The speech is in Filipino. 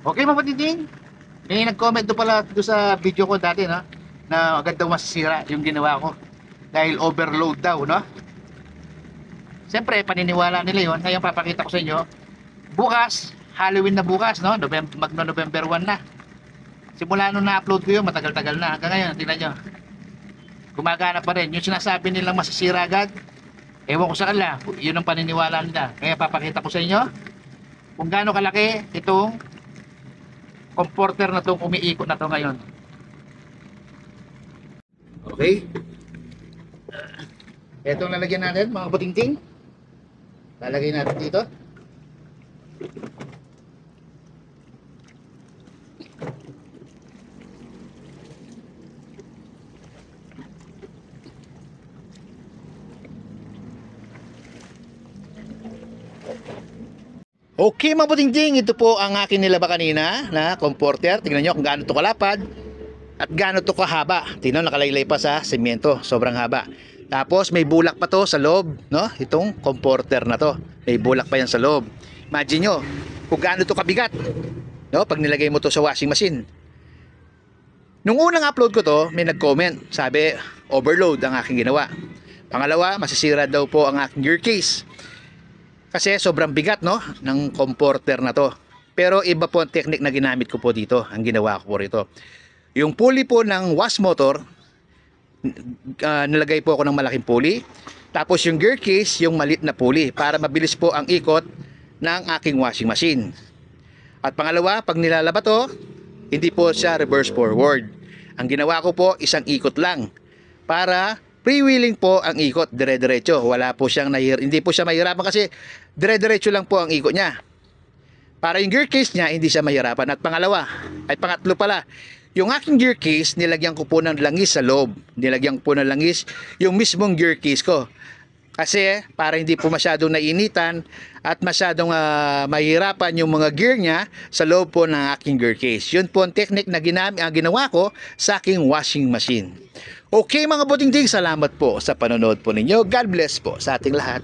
Okay, mapatinding. May nag-comment doon pala doon sa video ko dati, no? Na agad daw masisira yung ginawa ko. Dahil overload daw, no? Siyempre, paniniwala nila yon. Ngayon, papakita ko sa inyo. Bukas, Halloween na bukas, no? Magno-November 1 na. Simula nung na-upload ko yun, matagal-tagal na. Hanggang ngayon, tingnan nyo. Gumagana pa rin. Yung sinasabi nilang masisira agad, ewan ko sa kanila. Yun ang paniniwala nila. Kaya papakita ko sa inyo kung gaano kalaki itong comforter na itong umiikot na to ngayon. Okay. Ito ang lalagyan natin, mga butingting. Lalagay natin dito. Okay, mga butingting, ito po ang akin nilaba kanina na comforter. Tingnan nyo kung gaano ito kalapad at gaano ito kahaba. Tingnan, nakalaylay pa sa semento, sobrang haba. Tapos may bulak pa to sa loob, no? Itong comforter na to. May bulak pa yan sa loob. Imagine nyo kung gaano ito kabigat, no? Pag nilagay mo to sa washing machine. Nung unang upload ko to, may nag-comment. Sabi, overload ang aking ginawa. Pangalawa, masisira daw po ang aking gear case. Kasi sobrang bigat, no, ng comforter na to. Pero iba po ang technique na ginamit ko po dito. Ang ginawa ko po rito. Yung pulley po ng wash motor, nilagay po ako ng malaking pulley. Tapos yung gear case, yung maliit na pulley. Para mabilis po ang ikot ng aking washing machine. At pangalawa, pag nilalaba to, hindi po siya reverse forward. Ang ginawa ko po, isang ikot lang. Para freewheeling po ang ikot, dire-diretso. Wala po siyang hindi po siya mahirapan kasi dire-diretso lang po ang ikot niya. Para yung gear case niya, hindi siya mahirapan. At pangatlo pala, yung aking gear case, nilagyan ko po ng langis sa loob. Nilagyan ko po ng langis yung mismong gear case ko. Kasi para hindi po masyadong nainitan at masyadong mahirapan yung mga gear niya sa loob po ng aking gear case. Yun po ang technique na ginawa ko sa aking washing machine. Okay, mga butingting, salamat po sa panonood po ninyo. God bless po sa ating lahat.